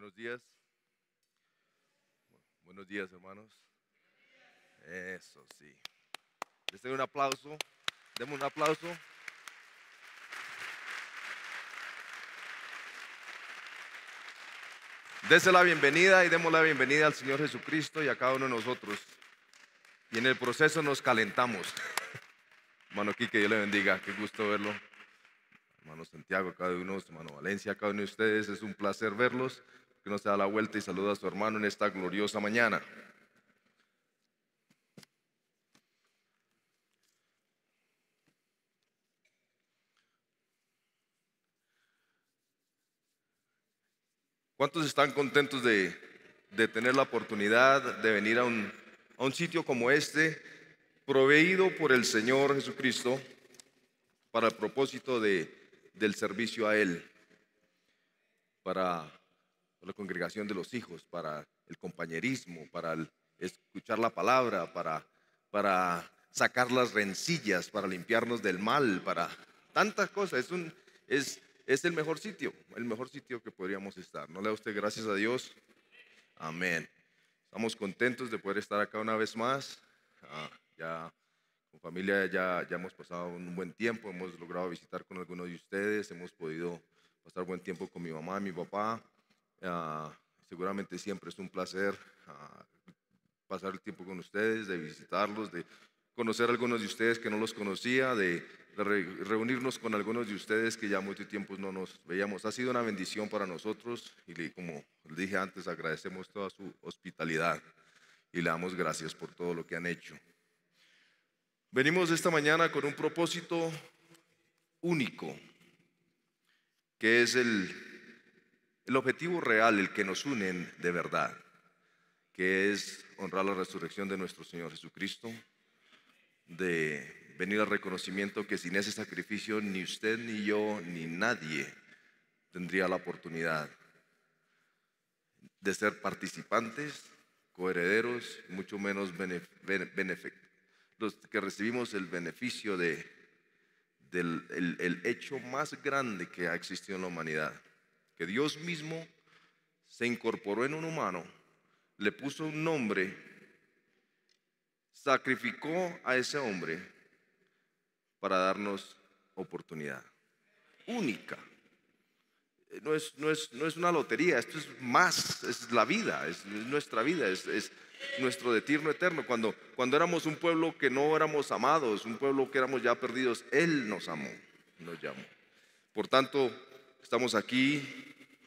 Buenos días. Buenos días, hermanos. Eso sí. Les doy un aplauso. Demos un aplauso. Dese la bienvenida y demos la bienvenida al Señor Jesucristo y a cada uno de nosotros. Y en el proceso nos calentamos. Hermano Quique, Dios le bendiga. Qué gusto verlo. Hermano Santiago, cada uno, hermano Valencia, cada uno de ustedes. Es un placer verlos. Que nos da la vuelta y saluda a su hermano en esta gloriosa mañana. ¿Cuántos están contentos de tener la oportunidad de venir a un sitio como este, proveído por el Señor Jesucristo para el propósito del servicio a Él, para la congregación de los hijos, para el compañerismo, para escuchar la palabra, para sacar las rencillas, para limpiarnos del mal, para tantas cosas? Es el mejor sitio que podríamos estar. ¿No le da usted gracias a Dios? Amén. Estamos contentos de poder estar acá una vez más. Ya con familia ya hemos pasado un buen tiempo, hemos logrado visitar con algunos de ustedes, hemos podido pasar buen tiempo con mi mamá y mi papá. Seguramente siempre es un placer pasar el tiempo con ustedes, de visitarlos, de conocer a algunos de ustedes que no los conocía, de reunirnos con algunos de ustedes que ya mucho tiempo no nos veíamos. Ha sido una bendición para nosotros y como les dije antes, agradecemos toda su hospitalidad y le damos gracias por todo lo que han hecho. Venimos esta mañana con un propósito único, que es el objetivo real, el que nos une de verdad, que es honrar la resurrección de nuestro Señor Jesucristo, de venir al reconocimiento que sin ese sacrificio ni usted, ni yo, ni nadie tendría la oportunidad de ser participantes, coherederos, mucho menos los que recibimos el beneficio del hecho más grande que ha existido en la humanidad, que Dios mismo se incorporó en un humano, le puso un nombre, sacrificó a ese hombre para darnos oportunidad única. No es una lotería, esto es más, es la vida, es nuestra vida, es nuestro destino eterno. Cuando éramos un pueblo que no éramos amados, un pueblo que éramos ya perdidos, Él nos amó, nos llamó. Por tanto, estamos aquí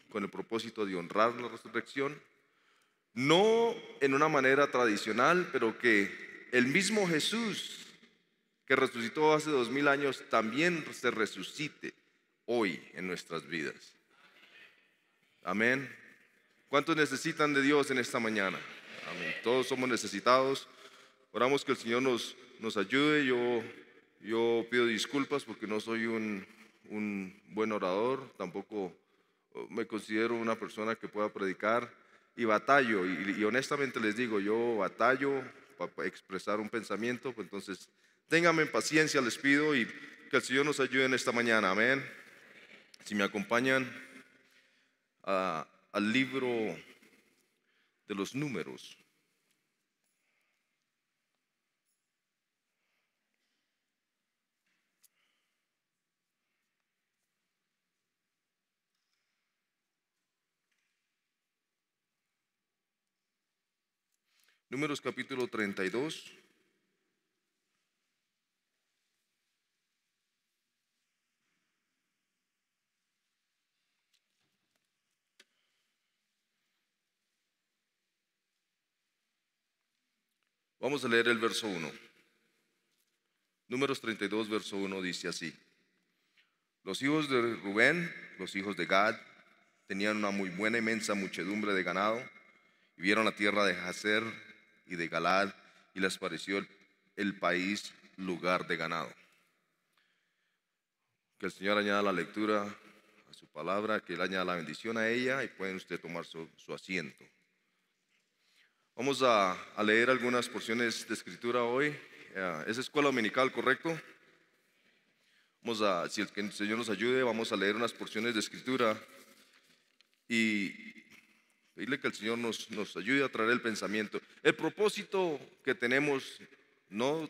con el propósito de honrar la resurrección, no en una manera tradicional, pero que el mismo Jesús que resucitó hace 2000 años también se resucite hoy en nuestras vidas. Amén. ¿Cuántos necesitan de Dios en esta mañana? Amén. Todos somos necesitados. Oramos que el Señor nos ayude. Yo pido disculpas porque no soy un buen orador, tampoco me considero una persona que pueda predicar y batallo. Y honestamente les digo, yo batallo para expresar un pensamiento. Pues entonces, ténganme paciencia, les pido, y que el Señor nos ayude en esta mañana. Amén. Si me acompañan al libro de los Números. Números capítulo 32. Vamos a leer el verso 1. Números 32, verso 1 dice así: Los hijos de Rubén, los hijos de Gad, tenían una muy buena, inmensa muchedumbre de ganado, y vieron la tierra de Jazer y de Galad, y les pareció el país lugar de ganado. Que el Señor añada la lectura a su palabra, que Él añada la bendición a ella, y pueden usted tomar su asiento. Vamos a leer algunas porciones de escritura hoy. Es escuela dominical, ¿correcto? Si el Señor nos ayude, vamos a leer unas porciones de escritura. Y Pedirle que el Señor nos ayude a traer el pensamiento. El propósito que tenemos, no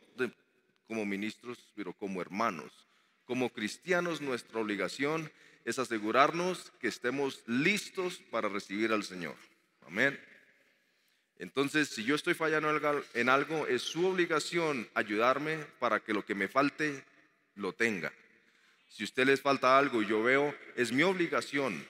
como ministros, pero como hermanos, como cristianos, nuestra obligación es asegurarnos que estemos listos para recibir al Señor. Amén. Entonces, si yo estoy fallando en algo, es su obligación ayudarme para que lo que me falte lo tenga. Si a usted les falta algo y yo veo, es mi obligación,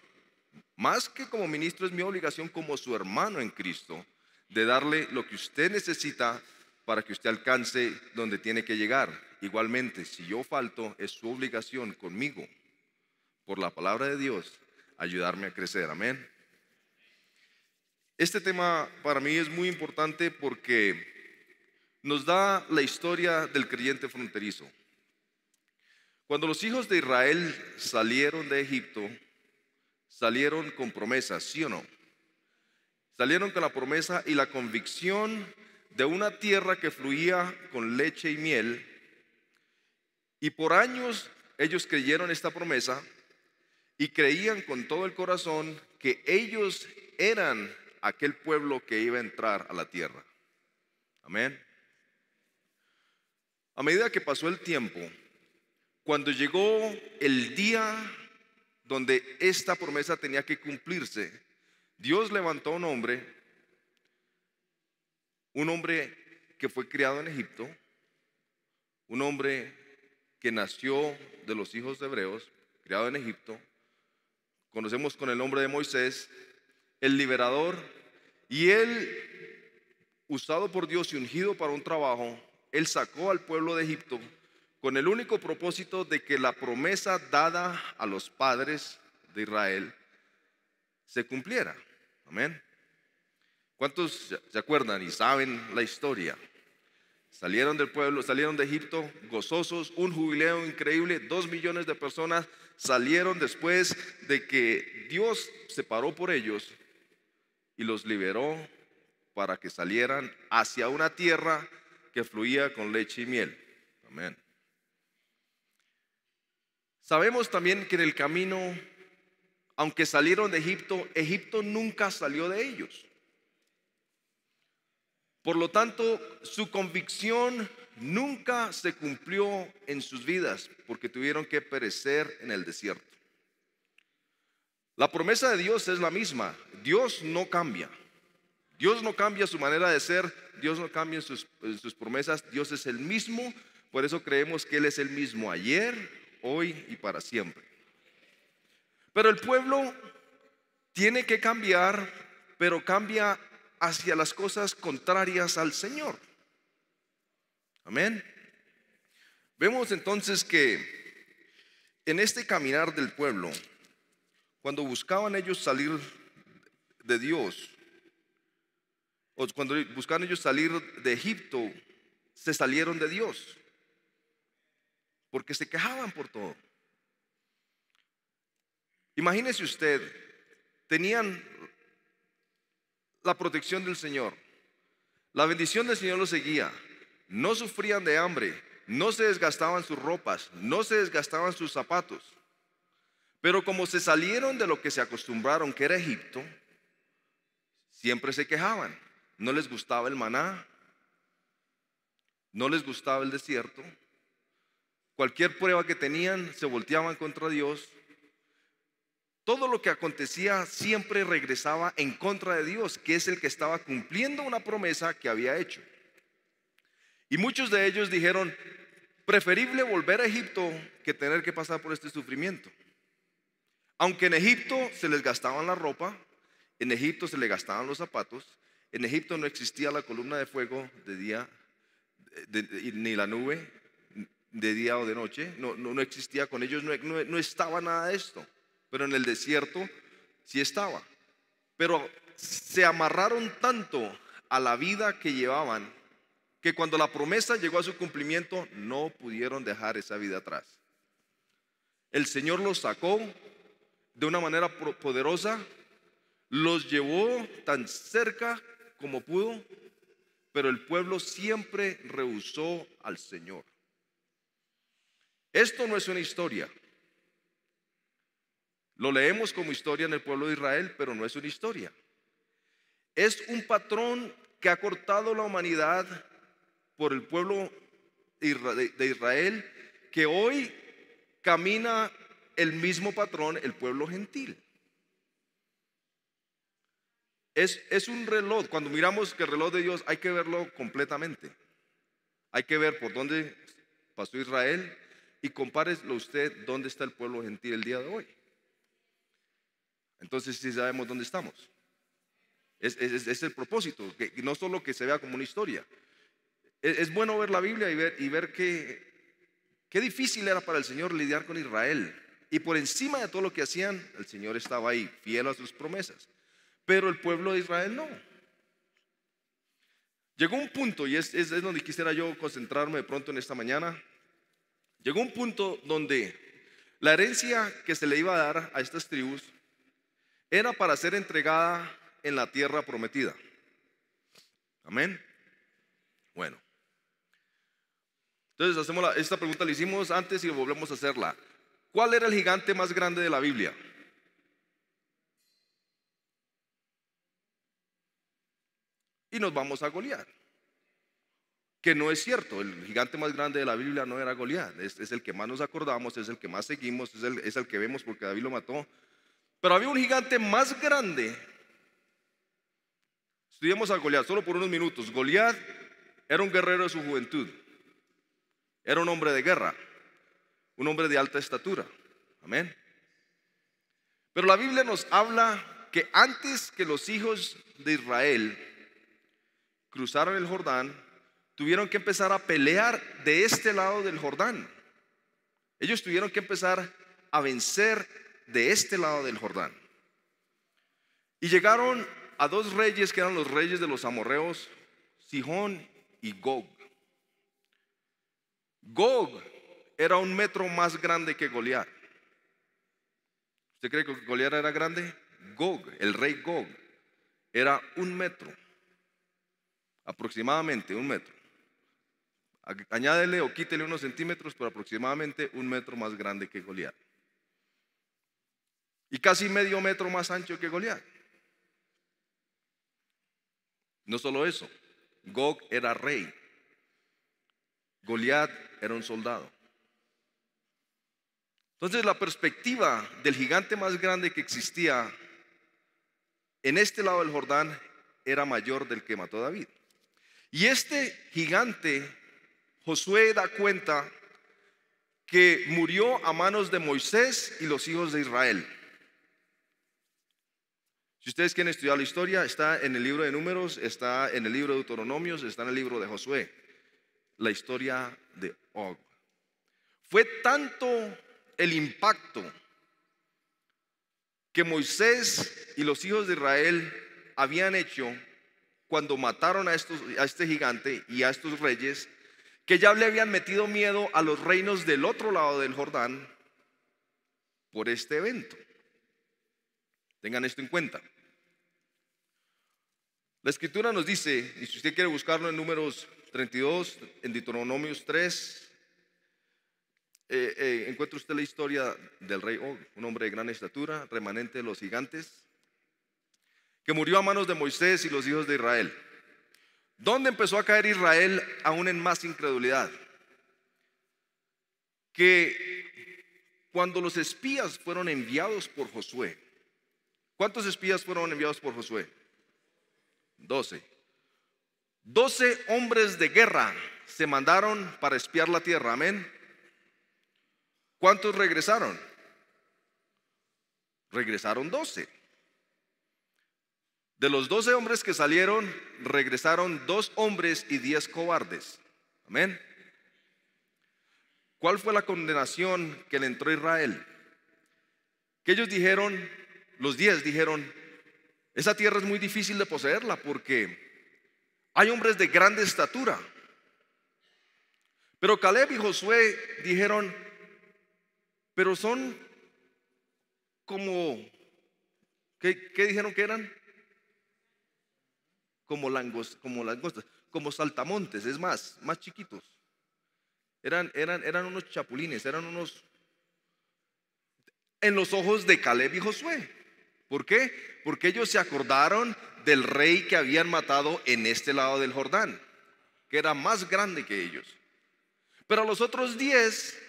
más que como ministro, es mi obligación como su hermano en Cristo, de darle lo que usted necesita para que usted alcance donde tiene que llegar. Igualmente, si yo falto, es su obligación conmigo, por la palabra de Dios, ayudarme a crecer. Amén. Este tema para mí es muy importante porque nos da la historia del creyente fronterizo. Cuando los hijos de Israel salieron de Egipto, salieron con promesas, ¿sí o no? Salieron con la promesa y la convicción de una tierra que fluía con leche y miel. Y por años ellos creyeron esta promesa y creían con todo el corazón que ellos eran aquel pueblo que iba a entrar a la tierra. Amén. A medida que pasó el tiempo, cuando llegó el día donde esta promesa tenía que cumplirse, Dios levantó un hombre que fue criado en Egipto, un hombre que nació de los hijos de hebreos, criado en Egipto. Conocemos con el nombre de Moisés, el liberador, y él, usado por Dios y ungido para un trabajo, él sacó al pueblo de Egipto con el único propósito de que la promesa dada a los padres de Israel se cumpliera. Amén. ¿Cuántos se acuerdan y saben la historia? Salieron del pueblo, salieron de Egipto gozosos, un jubileo increíble, 2 millones de personas salieron después de que Dios se paró por ellos y los liberó para que salieran hacia una tierra que fluía con leche y miel. Amén. Sabemos también que en el camino, aunque salieron de Egipto, Egipto nunca salió de ellos. Por lo tanto, su convicción nunca se cumplió en sus vidas porque tuvieron que perecer en el desierto. La promesa de Dios es la misma. Dios no cambia. Dios no cambia su manera de ser. Dios no cambia en sus promesas. Dios es el mismo. Por eso creemos que Él es el mismo ayer, hoy y para siempre. Pero el pueblo tiene que cambiar, pero cambia hacia las cosas contrarias al Señor. Amén. Vemos entonces que en este caminar del pueblo, cuando buscaban ellos salir de Dios, o cuando buscaban ellos salir de Egipto, se salieron de Dios, porque se quejaban por todo. Imagínese usted, tenían la protección del Señor, la bendición del Señor los seguía, no sufrían de hambre, no se desgastaban sus ropas, no se desgastaban sus zapatos. Pero como se salieron de lo que se acostumbraron, que era Egipto, siempre se quejaban. No les gustaba el maná, no les gustaba el desierto. Cualquier prueba que tenían, se volteaban contra Dios. Todo lo que acontecía siempre regresaba en contra de Dios, que es el que estaba cumpliendo una promesa que había hecho. Y muchos de ellos dijeron: preferible volver a Egipto que tener que pasar por este sufrimiento. Aunque en Egipto se les gastaban la ropa, en Egipto se les gastaban los zapatos, en Egipto no existía la columna de fuego de día, ni la nube de día o de noche, no existía con ellos, no estaba nada de esto. Pero en el desierto sí estaba. Pero se amarraron tanto a la vida que llevaban, que cuando la promesa llegó a su cumplimiento, no pudieron dejar esa vida atrás. El Señor los sacó de una manera poderosa, los llevó tan cerca como pudo, pero el pueblo siempre rehusó al Señor. Esto no es una historia. Lo leemos como historia en el pueblo de Israel, pero no es una historia. Es un patrón que ha cortado la humanidad por el pueblo de Israel, que hoy camina el mismo patrón el pueblo gentil. Es un reloj. Cuando miramos que el reloj de Dios hay que verlo completamente. Hay que ver por dónde pasó Israel y compárelo usted dónde está el pueblo gentil el día de hoy. Entonces sí sabemos dónde estamos. Es el propósito, que no solo que se vea como una historia. Es bueno ver la Biblia y ver qué difícil era para el Señor lidiar con Israel. Y por encima de todo lo que hacían, el Señor estaba ahí, fiel a sus promesas. Pero el pueblo de Israel no. Llegó un punto, y es donde quisiera yo concentrarme de pronto en esta mañana. Llegó un punto donde la herencia que se le iba a dar a estas tribus era para ser entregada en la tierra prometida. Amén. Bueno, entonces hacemos esta pregunta, la hicimos antes y volvemos a hacerla. ¿Cuál era el gigante más grande de la Biblia? Y nos vamos a Goliat, que no es cierto. El gigante más grande de la Biblia no era Goliat. Es el que más nos acordamos, es el que más seguimos, es el que vemos porque David lo mató. Pero había un gigante más grande. Estudiemos a Goliat solo por unos minutos. Goliat era un guerrero de su juventud. Era un hombre de guerra, un hombre de alta estatura. Amén. Pero la Biblia nos habla que antes que los hijos de Israel cruzaron el Jordán, tuvieron que empezar a pelear de este lado del Jordán. Ellos tuvieron que empezar a vencer de este lado del Jordán. Y llegaron a dos reyes que eran los reyes de los amorreos, Sihón y Gog. Gog era 1 metro más grande que Goliat. ¿Usted cree que Goliat era grande? Gog, el rey Gog, era 1 metro, aproximadamente 1 metro. Añádele o quítele unos centímetros, pero aproximadamente 1 metro más grande que Goliat. Y casi medio metro más ancho que Goliat. No solo eso, Gog era rey, Goliat era un soldado. Entonces la perspectiva del gigante más grande que existía en este lado del Jordán era mayor del que mató a David. Y este gigante, Josué da cuenta que murió a manos de Moisés y los hijos de Israel. Si ustedes quieren estudiar la historia, está en el libro de Números, está en el libro de Deuteronomios, está en el libro de Josué. La historia de Og. Fue tanto el impacto que Moisés y los hijos de Israel habían hecho cuando mataron a este gigante y a estos reyes, que ya le habían metido miedo a los reinos del otro lado del Jordán por este evento. Tengan esto en cuenta. La escritura nos dice, y si usted quiere buscarlo en Números 32, en Deuteronomios 3, encuentra usted la historia del rey Og, un hombre de gran estatura, remanente de los gigantes, que murió a manos de Moisés y los hijos de Israel. ¿Dónde empezó a caer Israel aún en más incredulidad? Que cuando los espías fueron enviados por Josué. ¿Cuántos espías fueron enviados por Josué? 12. 12 hombres de guerra se mandaron para espiar la tierra, amén. ¿Cuántos regresaron? Regresaron 12. De los 12 hombres que salieron, regresaron 2 hombres y 10 cobardes, amén. ¿Cuál fue la condenación que le entró a Israel? Que ellos dijeron, los 10 dijeron, esa tierra es muy difícil de poseerla porque hay hombres de grande estatura. Pero Caleb y Josué dijeron, pero son como, ¿qué dijeron que eran? Como langostas, como saltamontes, es más chiquitos. Eran unos chapulines, eran unos, en los ojos de Caleb y Josué. ¿Por qué? Porque ellos se acordaron del rey que habían matado en este lado del Jordán, que era más grande que ellos. Pero a los otros 10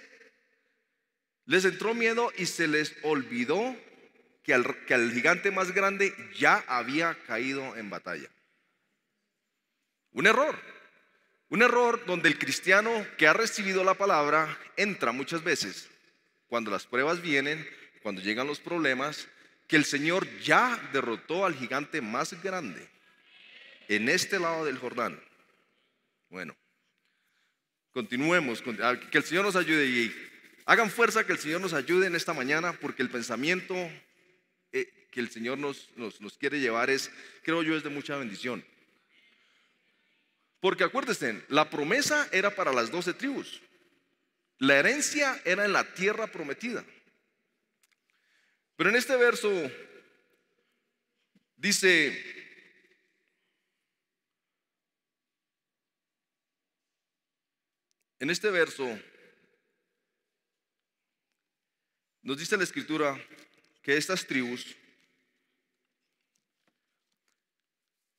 les entró miedo y se les olvidó que al gigante más grande ya había caído en batalla. Un error donde el cristiano que ha recibido la palabra entra muchas veces cuando las pruebas vienen, cuando llegan los problemas, que el Señor ya derrotó al gigante más grande en este lado del Jordán. Bueno, continuemos, que el Señor nos ayude y hagan fuerza, que el Señor nos ayude en esta mañana, porque el pensamiento que el Señor nos quiere llevar es, creo yo, es de mucha bendición. Porque acuérdense, la promesa era para las 12 tribus. La herencia era en la tierra prometida. Pero en este verso dice, nos dice la escritura que estas tribus,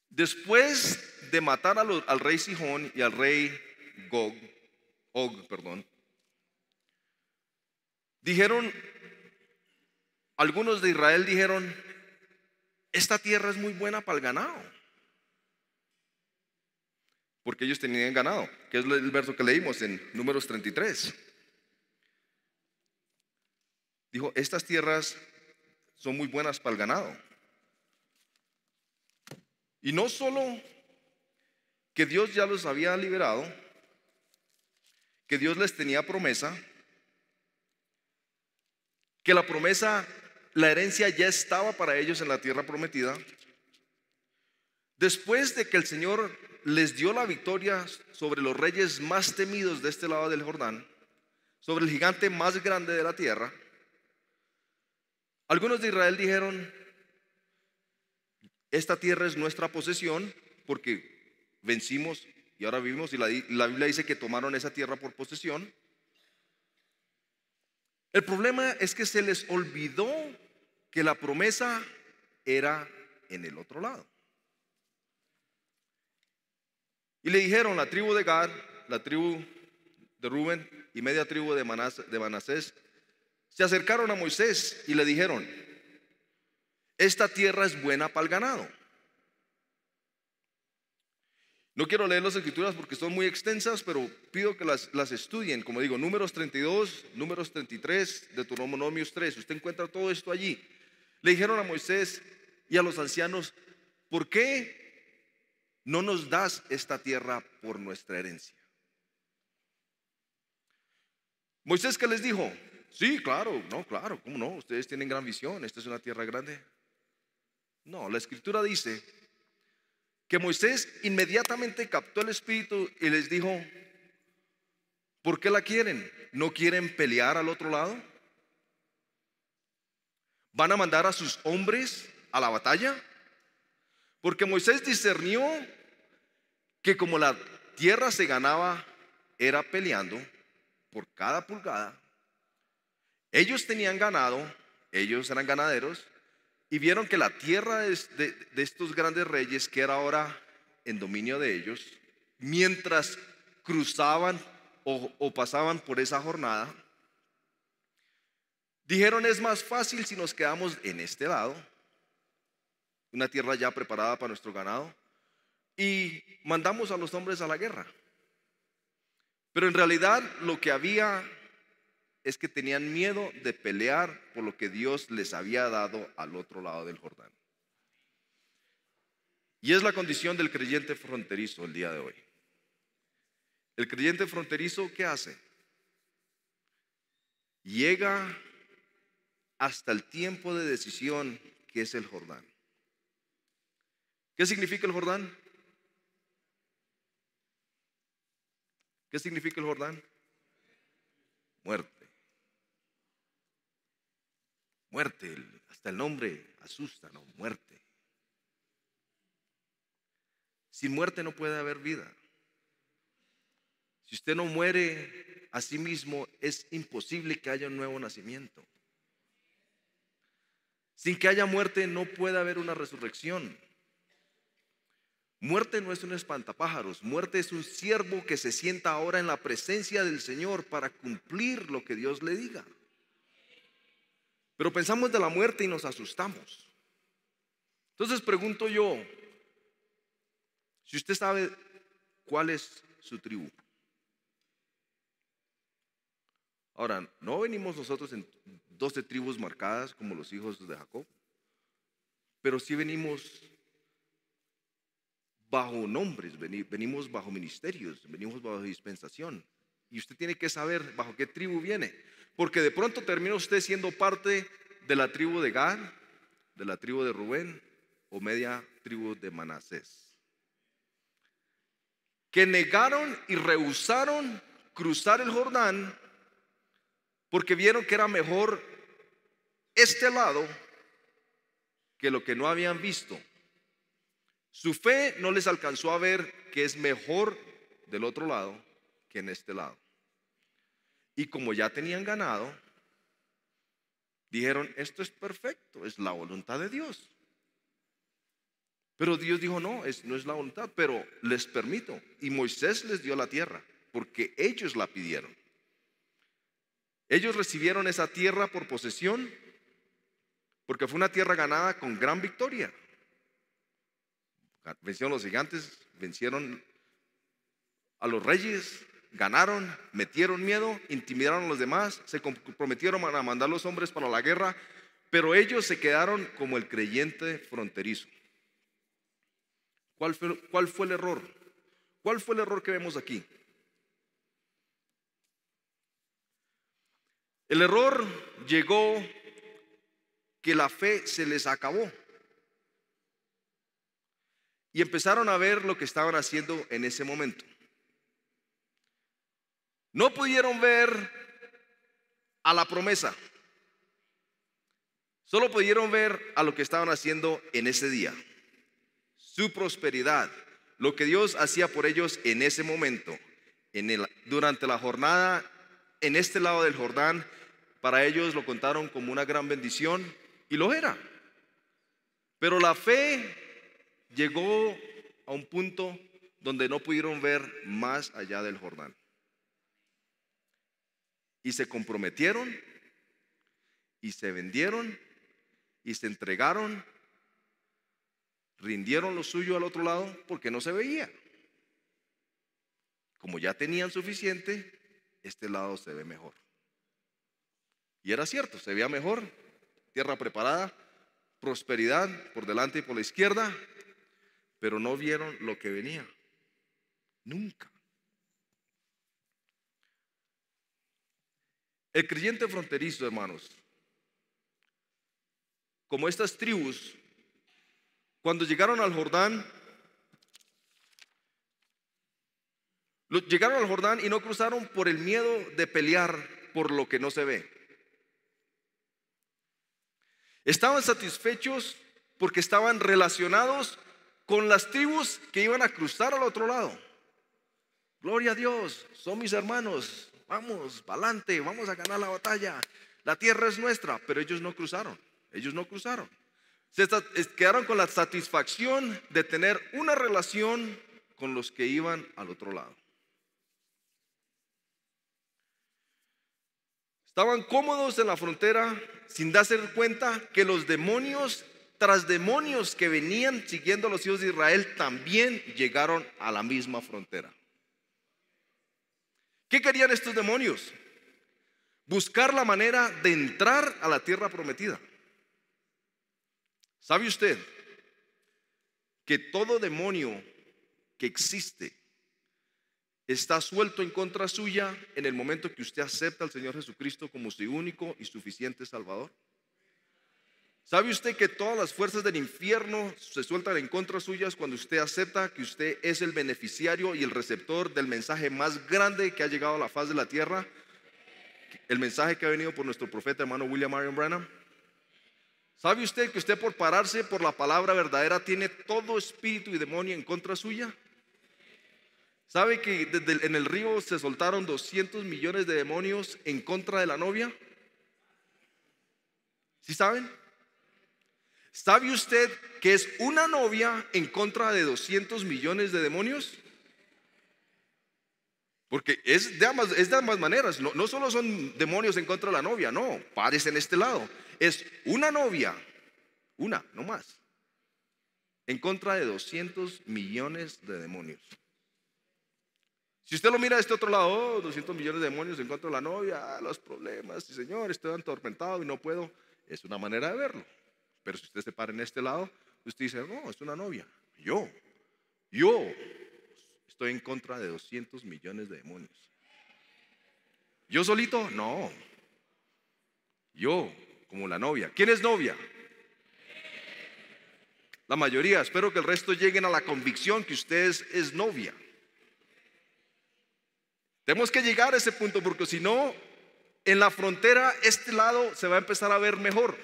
después de matar al rey Sihón y al rey Og, dijeron, algunos de Israel dijeron, esta tierra es muy buena para el ganado, porque ellos tenían ganado, que es el verso que leímos en Números 33. Dijo, estas tierras son muy buenas para el ganado. Y no solo que Dios ya los había liberado, que Dios les tenía promesa, que la promesa, la herencia ya estaba para ellos en la tierra prometida. Después de que el Señor les dio la victoria sobre los reyes más temidos de este lado del Jordán, sobre el gigante más grande de la tierra, algunos de Israel dijeron, esta tierra es nuestra posesión porque vencimos y ahora vivimos, y la Biblia dice que tomaron esa tierra por posesión. El problema es que se les olvidó que la promesa era en el otro lado. Y le dijeron la tribu de Gad, la tribu de Rubén y media tribu de Manasés, se acercaron a Moisés y le dijeron, esta tierra es buena para el ganado. No quiero leer las escrituras porque son muy extensas, pero pido que las estudien. Como digo, Números 32, Números 33, Deuteronomios 3. Usted encuentra todo esto allí. Le dijeron a Moisés y a los ancianos, ¿por qué no nos das esta tierra por nuestra herencia? Moisés, ¿qué les dijo? Sí, claro, no, claro, ¿cómo no? Ustedes tienen gran visión, esta es una tierra grande. No, la escritura dice que Moisés inmediatamente captó el espíritu y les dijo, ¿por qué la quieren? ¿No quieren pelear al otro lado? ¿Van a mandar a sus hombres a la batalla? Porque Moisés discernió que como la tierra se ganaba era peleando por cada pulgada, ellos tenían ganado, ellos eran ganaderos, y vieron que la tierra de estos grandes reyes, que era ahora en dominio de ellos, mientras cruzaban o pasaban por esa jornada, dijeron, es más fácil si nos quedamos en este lado, una tierra ya preparada para nuestro ganado, y mandamos a los hombres a la guerra. Pero en realidad lo que había es que tenían miedo de pelear por lo que Dios les había dado al otro lado del Jordán. Y es la condición del creyente fronterizo el día de hoy. El creyente fronterizo, ¿qué hace? Llega hasta el tiempo de decisión, que es el Jordán. ¿Qué significa el Jordán? ¿Qué significa el Jordán? Muerte. Muerte, hasta el nombre asusta, ¿no? Muerte. Sin muerte no puede haber vida. Si usted no muere a sí mismo, es imposible que haya un nuevo nacimiento. Sin que haya muerte no puede haber una resurrección. Muerte no es un espantapájaros, muerte es un siervo que se sienta ahora en la presencia del Señor para cumplir lo que Dios le diga. Pero pensamos de la muerte y nos asustamos. Entonces pregunto yo, si usted sabe cuál es su tribu. Ahora, no venimos nosotros en 12 tribus marcadas como los hijos de Jacob, pero sí venimos bajo nombres, venimos bajo ministerios, venimos bajo dispensación. Y usted tiene que saber bajo qué tribu viene, porque de pronto termina usted siendo parte de la tribu de Gad, de la tribu de Rubén o media tribu de Manasés, que negaron y rehusaron cruzar el Jordán porque vieron que era mejor este lado que lo que no habían visto. Su fe no les alcanzó a ver que es mejor del otro lado que en este lado. Y como ya tenían ganado, dijeron, esto es perfecto, es la voluntad de Dios. Pero Dios dijo, no es la voluntad, pero les permito. Y Moisés les dio la tierra, porque ellos la pidieron. Ellos recibieron esa tierra por posesión, porque fue una tierra ganada con gran victoria. Vencieron los gigantes, vencieron a los reyes, ganaron, metieron miedo, intimidaron a los demás, se comprometieron a mandar los hombres para la guerra, pero ellos se quedaron como el creyente fronterizo. ¿Cuál fue el error? ¿Cuál fue el error que vemos aquí? El error llegó que la fe se les acabó y empezaron a ver lo que estaban haciendo en ese momento. No pudieron ver a la promesa, solo pudieron ver a lo que estaban haciendo en ese día, su prosperidad, lo que Dios hacía por ellos en ese momento, durante la jornada en este lado del Jordán. Para ellos lo contaron como una gran bendición y lo era. Pero la fe llegó a un punto donde no pudieron ver más allá del Jordán. Y se comprometieron y se vendieron y se entregaron, rindieron lo suyo al otro lado porque no se veía. Como ya tenían suficiente, este lado se ve mejor. Y era cierto, se veía mejor, tierra preparada, prosperidad por delante y por la izquierda, pero no vieron lo que venía. Nunca. El creyente fronterizo, hermanos, como estas tribus, cuando llegaron al Jordán, llegaron al Jordán y no cruzaron por el miedo de pelear por lo que no se ve. Estaban satisfechos porque estaban relacionados con las tribus que iban a cruzar al otro lado. Gloria a Dios, son mis hermanos, vamos, pa'lante, vamos a ganar la batalla. La tierra es nuestra, pero ellos no cruzaron. Quedaron con la satisfacción de tener una relación con los que iban al otro lado. Estaban cómodos en la frontera sin darse cuenta que los demonios tras demonios que venían siguiendo a los hijos de Israel también llegaron a la misma frontera. ¿Qué querían estos demonios? Buscar la manera de entrar a la tierra prometida. ¿Sabe usted que todo demonio que existe está suelto en contra suya en el momento que usted acepta al Señor Jesucristo como su único y suficiente Salvador? ¿Sabe usted que todas las fuerzas del infierno se sueltan en contra suyas cuando usted acepta que usted es el beneficiario y el receptor del mensaje más grande que ha llegado a la faz de la tierra? El mensaje que ha venido por nuestro profeta hermano William Marion Branham. ¿Sabe usted que usted por pararse por la palabra verdadera tiene todo espíritu y demonio en contra suya? ¿Sabe que en el río se soltaron 200 millones de demonios en contra de la novia? ¿Sí saben? ¿Sabe usted que es una novia en contra de 200 millones de demonios? Porque es de ambas maneras. No solo son demonios en contra de la novia, no, pares en este lado. Es una novia, una, no más, en contra de 200 millones de demonios. Si usted lo mira de este otro lado, 200 millones de demonios en contra de la novia, los problemas, sí, Señor, estoy atormentado y no puedo. Es una manera de verlo. Pero si usted se para en este lado, usted dice, no, es una novia. Yo estoy en contra de 200 millones de demonios. ¿Yo solito? No. Yo, como la novia. ¿Quién es novia? La mayoría. Espero que el resto lleguen a la convicción que usted es novia. Tenemos que llegar a ese punto, porque si no, en la frontera este lado se va a empezar a ver mejor.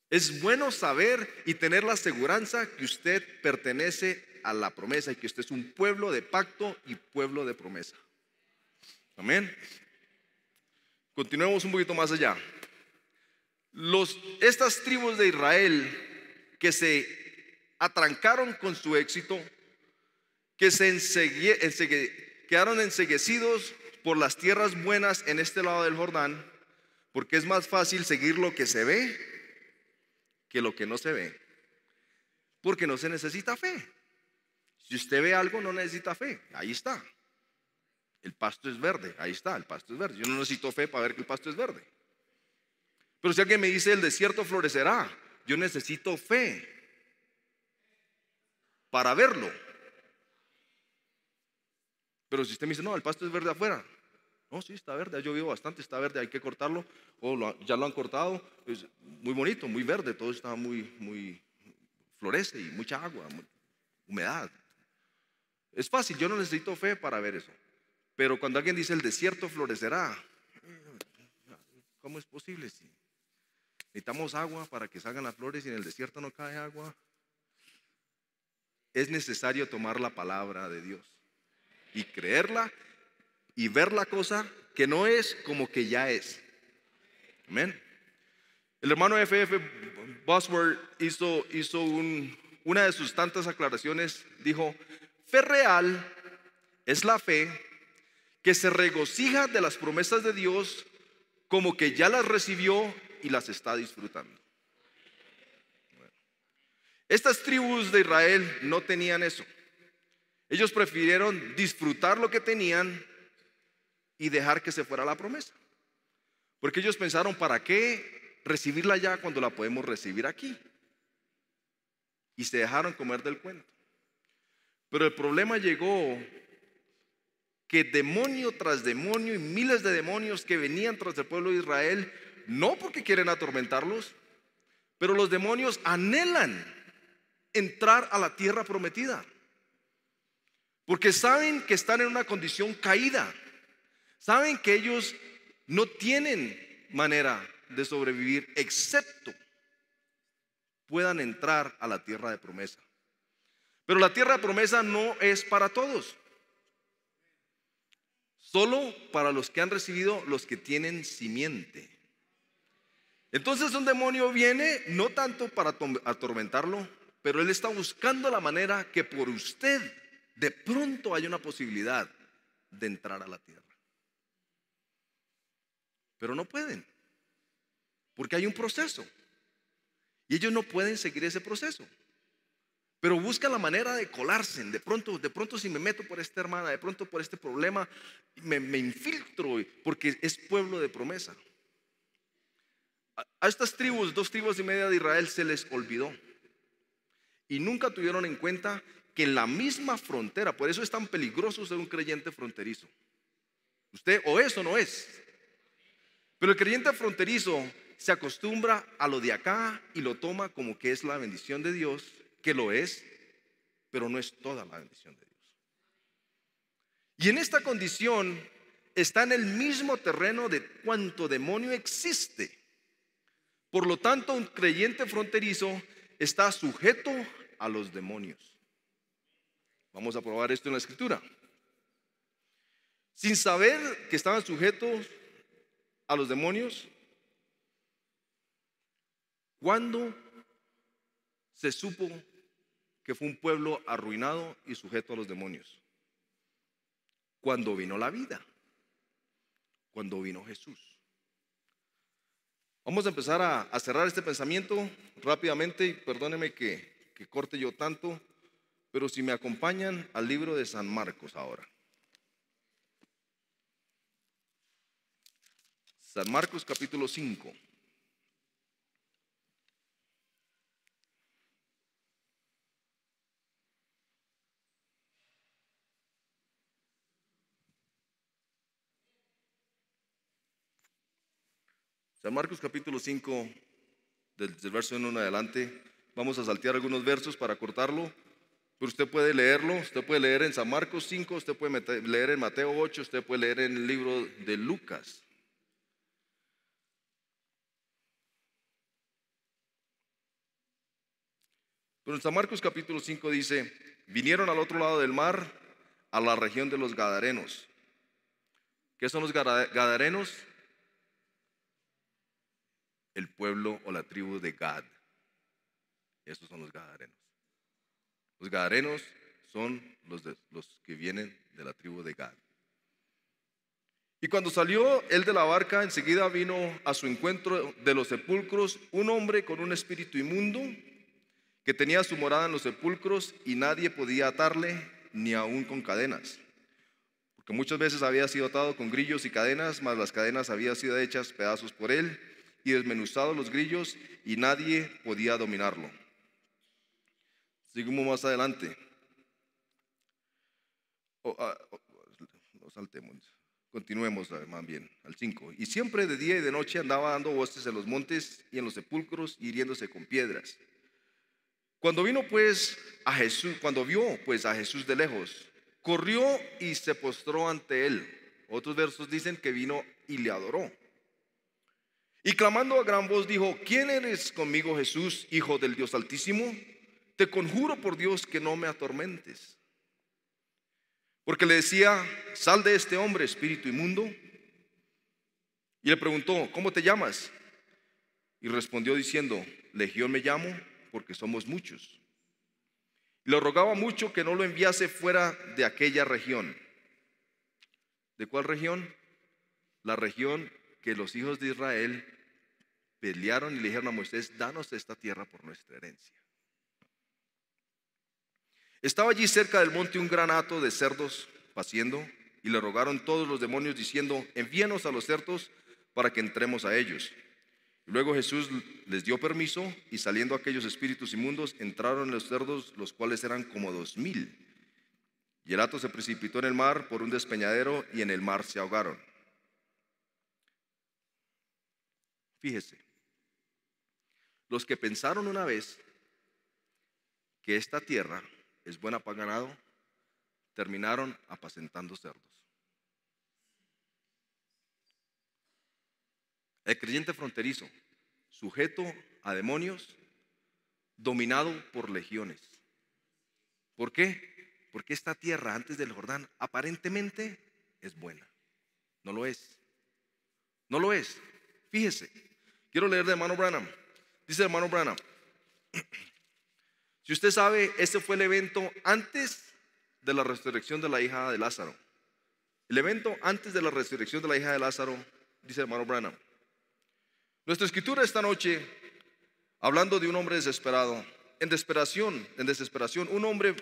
Es bueno saber y tener la seguridad que usted pertenece a la promesa y que usted es un pueblo de pacto y pueblo de promesa. Amén. Continuemos un poquito más allá. Estas tribus de Israel que se atrancaron con su éxito, que quedaron enceguecidos por las tierras buenas en este lado del Jordán, porque es más fácil seguir lo que se ve que lo que no se ve, porque no se necesita fe. Si usted ve algo, no necesita fe. Ahí está. El pasto es verde. Ahí está, el pasto es verde. Yo no necesito fe para ver que el pasto es verde. Pero si alguien me dice el desierto florecerá, yo necesito fe para verlo. Pero si usted me dice, no, el pasto es verde afuera. No, sí, está verde, ha llovido bastante, está verde, hay que cortarlo. Ya lo han cortado, es muy bonito, muy verde, todo está muy florece y mucha agua, humedad. Es fácil, yo no necesito fe para ver eso. Pero cuando alguien dice el desierto florecerá, ¿cómo es posible? Si necesitamos agua para que salgan las flores y en el desierto no cae agua. Es necesario tomar la palabra de Dios y creerla y ver la cosa que no es como que ya es. Amén. El hermano F.F. Bosworth hizo una de sus tantas aclaraciones. Dijo: fe real es la fe que se regocija de las promesas de Dios como que ya las recibió y las está disfrutando. Estas tribus de Israel no tenían eso. Ellos prefirieron disfrutar lo que tenían y dejar que se fuera la promesa, porque ellos pensaron, ¿para qué recibirla ya cuando la podemos recibir aquí? Y se dejaron comer del cuento. Pero el problema llegó que demonio tras demonio y miles de demonios que venían tras el pueblo de Israel, no porque quieren atormentarlos, pero los demonios anhelan entrar a la tierra prometida, porque saben que están en una condición caída. Saben que ellos no tienen manera de sobrevivir excepto puedan entrar a la tierra de promesa. Pero la tierra de promesa no es para todos, solo para los que han recibido, los que tienen simiente. Entonces un demonio viene no tanto para atormentarlo, pero él está buscando la manera que por usted de pronto haya una posibilidad de entrar a la tierra. Pero no pueden, porque hay un proceso y ellos no pueden seguir ese proceso, pero buscan la manera de colarse. De pronto si me meto por esta hermana, de pronto por este problema me infiltro, porque es pueblo de promesa. A estas tribus, 2 tribus y media de Israel, se les olvidó y nunca tuvieron en cuenta que en la misma frontera, por eso es tan peligroso ser un creyente fronterizo. Usted o es o no es. Pero el creyente fronterizo se acostumbra a lo de acá y lo toma como que es la bendición de Dios, que lo es, pero no es toda la bendición de Dios. Y en esta condición está en el mismo terreno de cuanto demonio existe. Por lo tanto, un creyente fronterizo está sujeto a los demonios. Vamos a probar esto en la escritura. Sin saber que estaban sujetos a los demonios, ¿Cuándo se supo que fue un pueblo arruinado y sujeto a los demonios? Cuando vino la vida, cuando vino Jesús. Vamos a empezar a cerrar este pensamiento rápidamente, y perdónenme que corte yo tanto, pero si me acompañan al libro de San Marcos ahora. San Marcos capítulo 5. San Marcos capítulo 5, desde el verso 1 en adelante. Vamos a saltear algunos versos para cortarlo, pero usted puede leerlo. Usted puede leer en San Marcos 5, usted puede leer en Mateo 8, usted puede leer en el libro de Lucas. Pero en San Marcos capítulo 5 dice: vinieron al otro lado del mar, a la región de los Gadarenos. ¿Qué son los Gadarenos? El pueblo o la tribu de Gad. Estos son los Gadarenos. Los Gadarenos son los que vienen de la tribu de Gad. Y cuando salió él de la barca, enseguida vino a su encuentro de los sepulcros un hombre con un espíritu inmundo, que tenía su morada en los sepulcros, y nadie podía atarle, ni aun con cadenas, porque muchas veces había sido atado con grillos y cadenas, mas las cadenas habían sido hechas pedazos por él, y desmenuzados los grillos, y nadie podía dominarlo. Seguimos más adelante. No saltemos, continuemos más bien al 5. Y siempre de día y de noche andaba dando voces en los montes y en los sepulcros, hiriéndose con piedras. Cuando vio pues a Jesús de lejos, corrió y se postró ante él. Otros versos dicen que vino y le adoró. Y clamando a gran voz dijo: ¿quién eres conmigo, Jesús, Hijo del Dios Altísimo? Te conjuro por Dios que no me atormentes. Porque le decía: sal de este hombre, espíritu inmundo. Y le preguntó: ¿cómo te llamas? Y respondió diciendo: Legión me llamo, porque somos muchos. Y le rogaba mucho que no lo enviase fuera de aquella región. ¿De cuál región? La región que los hijos de Israel pelearon y le dijeron a Moisés: danos esta tierra por nuestra herencia. Estaba allí cerca del monte un gran hato de cerdos paciendo, y le rogaron todos los demonios diciendo: envíanos a los cerdos para que entremos a ellos. Y luego Jesús les dio permiso, y saliendo aquellos espíritus inmundos entraron en los cerdos, los cuales eran como 2000. Y el hato se precipitó en el mar por un despeñadero, y en el mar se ahogaron. Fíjese, los que pensaron una vez que esta tierra es buena para ganado, terminaron apacentando cerdos. El creyente fronterizo, sujeto a demonios, dominado por legiones. ¿Por qué? Porque esta tierra antes del Jordán aparentemente es buena. No lo es. No lo es. Fíjese, quiero leer de hermano Branham. Dice el hermano Branham: si usted sabe, este fue el evento antes de la resurrección de la hija de Lázaro. El evento antes de la resurrección de la hija de Lázaro, dice el hermano Branham. Nuestra escritura esta noche, hablando de un hombre desesperado, en desesperación, un hombre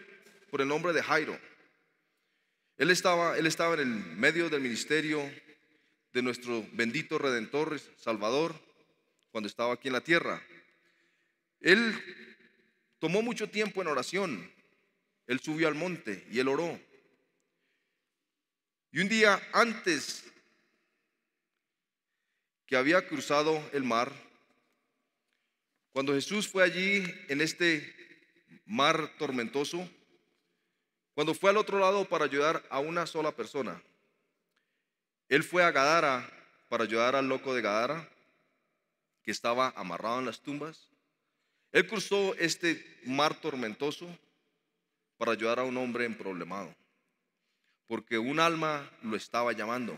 por el nombre de Jairo. Él estaba en el medio del ministerio de nuestro bendito Redentor, Salvador, cuando estaba aquí en la tierra. Él tomó mucho tiempo en oración. Él subió al monte y él oró. Y un día antes que había cruzado el mar, cuando Jesús fue allí en este mar tormentoso, cuando fue al otro lado para ayudar a una sola persona, él fue a Gadara para ayudar al loco de Gadara, que estaba amarrado en las tumbas. Él cruzó este mar tormentoso para ayudar a un hombre emproblemado, porque un alma lo estaba llamando,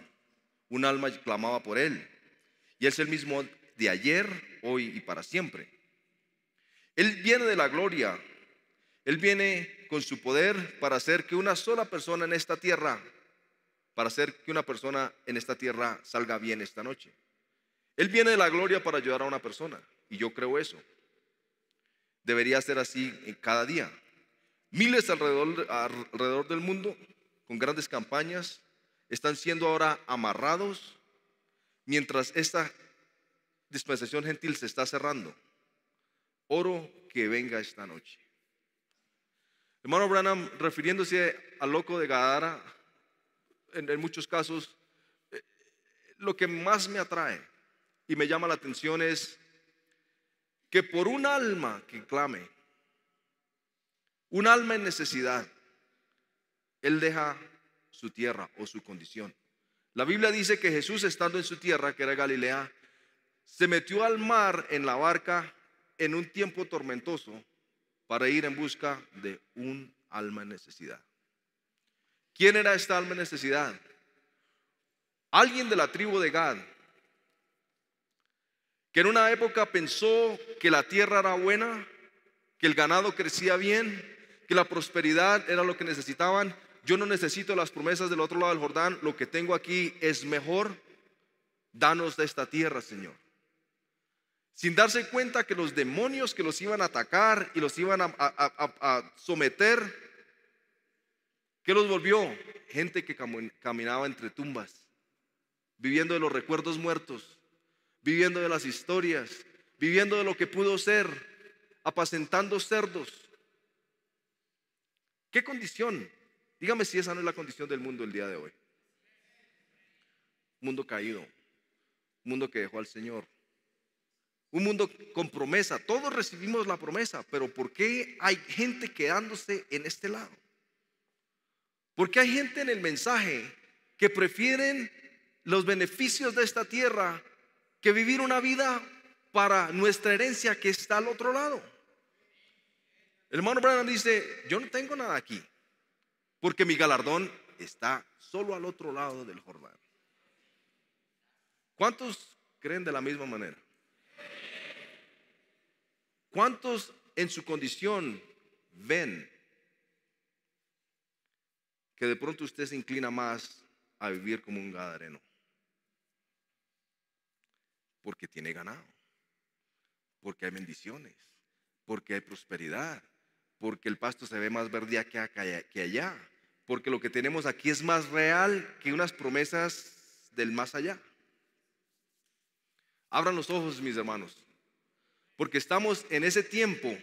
un alma clamaba por él, y es el mismo de ayer, hoy y para siempre. Él viene de la gloria. Él viene con su poder para hacer que una sola persona en esta tierra, para hacer que una persona en esta tierra salga bien esta noche. Él viene de la gloria para ayudar a una persona, y yo creo eso. Debería ser así en cada día. Miles alrededor del mundo, con grandes campañas, están siendo ahora amarrados mientras esta dispensación gentil se está cerrando. Oro que venga esta noche. Hermano Branham, refiriéndose al loco de Gadara, en muchos casos, lo que más me atrae y me llama la atención es que por un alma que clame, un alma en necesidad, él deja su tierra o su condición. La Biblia dice que Jesús, estando en su tierra, que era Galilea, se metió al mar en la barca en un tiempo tormentoso para ir en busca de un alma en necesidad. ¿Quién era esta alma en necesidad? Alguien de la tribu de Gad, que en una época pensó que la tierra era buena, que el ganado crecía bien, que la prosperidad era lo que necesitaban. Yo no necesito las promesas del otro lado del Jordán, lo que tengo aquí es mejor. Danos de esta tierra, Señor. Sin darse cuenta que los demonios que los iban a atacar y los iban a someter, ¿qué los volvió? Gente que caminaba entre tumbas, viviendo de los recuerdos muertos, viviendo de las historias, viviendo de lo que pudo ser, apacentando cerdos. ¿Qué condición? Dígame si esa no es la condición del mundo el día de hoy. Un mundo caído, un mundo que dejó al Señor, un mundo con promesa. Todos recibimos la promesa, pero ¿por qué hay gente quedándose en este lado? ¿Por qué hay gente en el mensaje que prefieren los beneficios de esta tierra que vivir una vida para nuestra herencia que está al otro lado? El hermano Branham dice: yo no tengo nada aquí, porque mi galardón está solo al otro lado del Jordán. ¿Cuántos creen de la misma manera? ¿Cuántos en su condición ven que de pronto usted se inclina más a vivir como un gadareno? Porque tiene ganado, porque hay bendiciones, porque hay prosperidad, porque el pasto se ve más verde que allá, porque lo que tenemos aquí es más real que unas promesas del más allá. Abran los ojos, mis hermanos, porque estamos en ese tiempo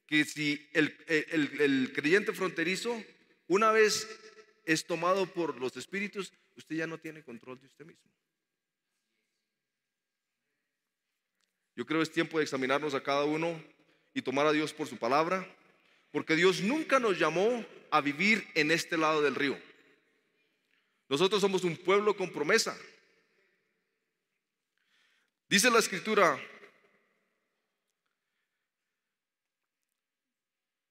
que si el creyente fronterizo una vez es tomado por los espíritus, usted ya no tiene control de usted mismo. Yo creo que es tiempo de examinarnos a cada uno y tomar a Dios por su palabra, porque Dios nunca nos llamó a vivir en este lado del río. Nosotros somos un pueblo con promesa. Dice la Escritura,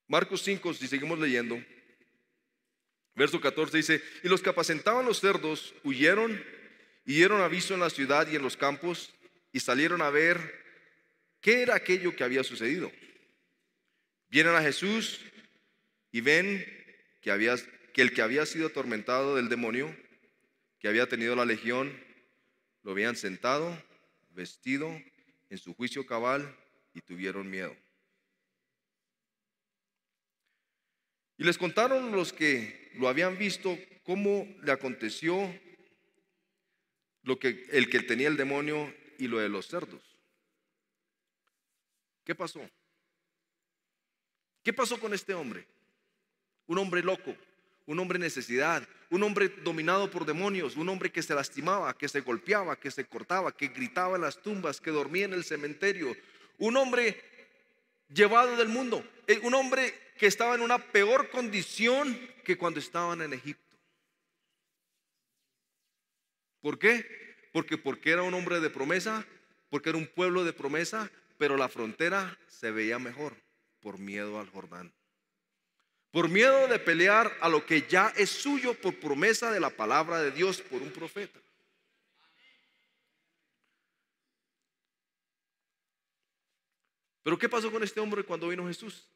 Marcos 5, si seguimos leyendo, verso 14 dice: y los que apacentaban los cerdos huyeron y dieron aviso en la ciudad y en los campos, y salieron a ver qué era aquello que había sucedido. Vienen a Jesús y ven que el que había sido atormentado del demonio, que había tenido la legión, lo habían sentado, vestido, en su juicio cabal, y tuvieron miedo. Y les contaron los que lo habían visto cómo le aconteció el que tenía el demonio y lo de los cerdos. ¿Qué pasó? ¿Qué pasó con este hombre? Un hombre loco, un hombre en necesidad, un hombre dominado por demonios, un hombre que se lastimaba, que se golpeaba, que se cortaba, que gritaba en las tumbas, que dormía en el cementerio, un hombre llevado del mundo, un hombre que estaba en una peor condición que cuando estaban en Egipto. ¿Por qué? Porque era un hombre de promesa, porque era un pueblo de promesa, pero la frontera se veía mejor por miedo al Jordán, por miedo de pelear a lo que ya es suyo por promesa de la palabra de Dios por un profeta. Pero ¿qué pasó con este hombre cuando vino Jesús?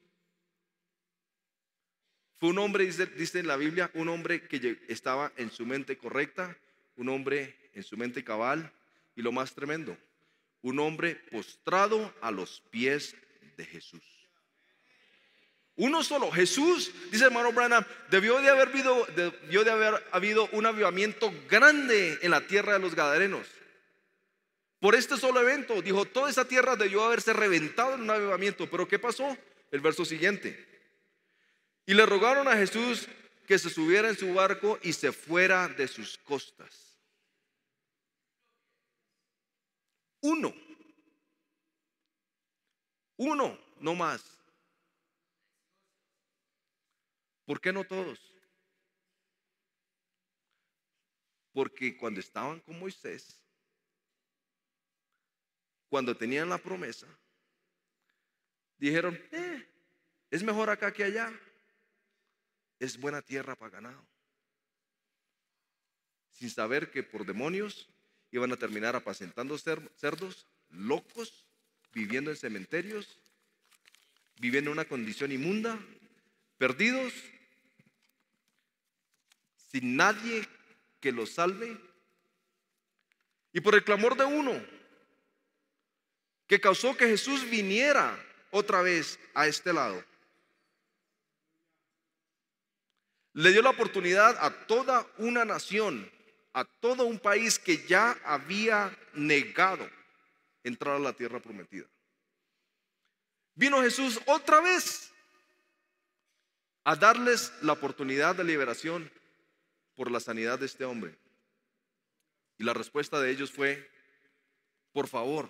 Fue un hombre, dice en la Biblia, un hombre que estaba en su mente correcta, un hombre en su mente cabal, y lo más tremendo, un hombre postrado a los pies de Jesús. Uno solo. Jesús, dice el hermano Branham, debió de haber habido un avivamiento grande en la tierra de los Gadarenos. Por este solo evento, dijo, toda esa tierra debió haberse reventado en un avivamiento. Pero ¿qué pasó? El verso siguiente. Y le rogaron a Jesús que se subiera en su barco y se fuera de sus costas. Uno, no más. ¿Por qué no todos? Porque cuando estaban con Moisés, cuando tenían la promesa, dijeron, es mejor acá que allá. Es buena tierra para ganado. Sin saber que por demonios iban a terminar apacentando cerdos, locos, viviendo en cementerios, viviendo en una condición inmunda, perdidos, sin nadie que los salve. Y por el clamor de uno, que causó que Jesús viniera otra vez a este lado, le dio la oportunidad a toda una nación, a todo un país que ya había negado entrar a la tierra prometida. Vino Jesús otra vez a darles la oportunidad de liberación por la sanidad de este hombre. Y la respuesta de ellos fue, por favor,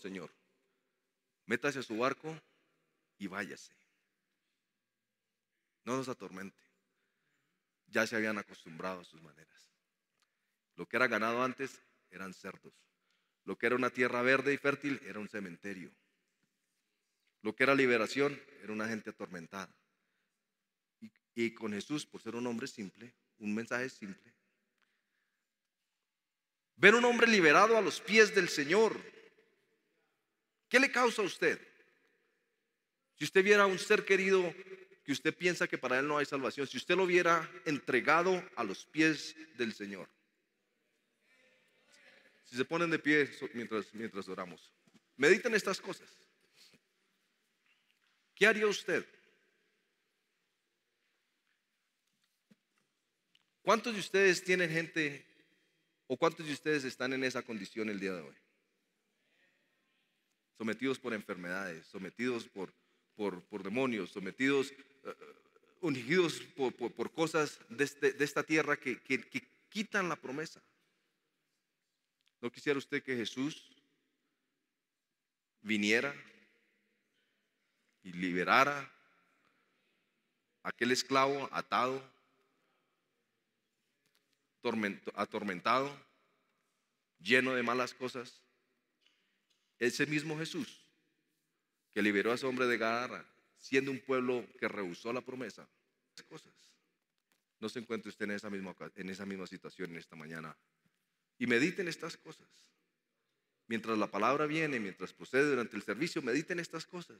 Señor, métase a su barco y váyase. No nos atormente. Ya se habían acostumbrado a sus maneras. Lo que era ganado antes eran cerdos. Lo que era una tierra verde y fértil era un cementerio. Lo que era liberación era una gente atormentada. Y con Jesús, por ser un hombre simple, un mensaje simple, ver un hombre liberado a los pies del Señor, ¿qué le causa a usted? Si usted viera a un ser querido que usted piensa que para él no hay salvación, si usted lo viera entregado a los pies del Señor. Si se ponen de pie mientras oramos, mediten estas cosas. ¿Qué haría usted? ¿Cuántos de ustedes tienen gente o cuántos de ustedes están en esa condición el día de hoy? Sometidos por enfermedades, sometidos por demonios, sometidos, ungidos por cosas de esta tierra que quitan la promesa. ¿No quisiera usted que Jesús viniera y liberara a aquel esclavo atado, atormentado, lleno de malas cosas? Ese mismo Jesús que liberó a ese hombre de Gadara, siendo un pueblo que rehusó la promesa, cosas. No se encuentre usted en esa misma situación en esta mañana. Y mediten estas cosas. Mientras la palabra viene, mientras procede durante el servicio, mediten estas cosas.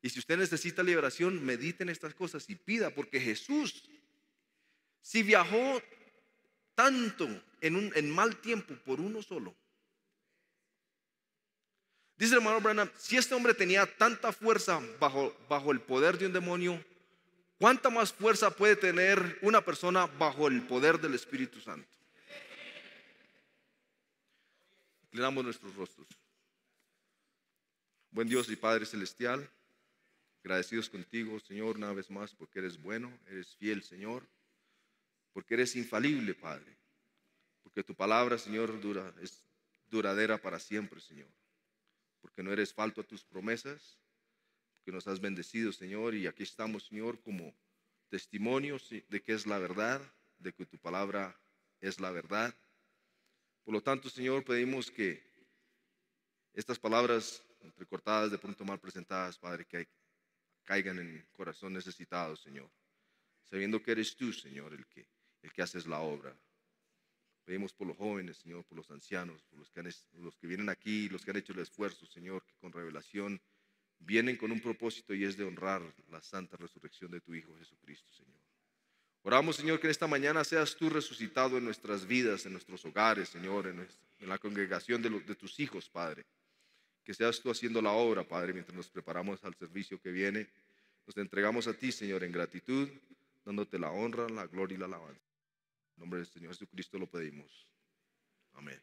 Y si usted necesita liberación, mediten estas cosas y pida, porque Jesús, si viajó tanto en mal tiempo por uno solo. Dice el hermano Branham, si este hombre tenía tanta fuerza bajo el poder de un demonio, ¿cuánta más fuerza puede tener una persona bajo el poder del Espíritu Santo? Inclinamos nuestros rostros. Buen Dios y Padre Celestial, agradecidos contigo, Señor, una vez más, porque eres bueno, eres fiel, Señor, porque eres infalible, Padre, porque tu palabra, Señor, es duradera para siempre, Señor, porque no eres falto a tus promesas, porque nos has bendecido, Señor, y aquí estamos, Señor, como testimonios de que es la verdad, de que tu palabra es la verdad. Por lo tanto, Señor, pedimos que estas palabras entrecortadas, de pronto mal presentadas, Padre, que caigan en corazón necesitado, Señor, sabiendo que eres tú, Señor, el que haces la obra. Pedimos por los jóvenes, Señor, por los ancianos, por los que vienen aquí, los que han hecho el esfuerzo, Señor, que con revelación vienen con un propósito y es de honrar la santa resurrección de tu Hijo Jesucristo, Señor. Oramos, Señor, que en esta mañana seas tú resucitado en nuestras vidas, en nuestros hogares, Señor, en la congregación de tus hijos, Padre. Que seas tú haciendo la obra, Padre, mientras nos preparamos al servicio que viene. Nos entregamos a ti, Señor, en gratitud, dándote la honra, la gloria y la alabanza. En nombre del Señor Jesucristo lo pedimos. Amén.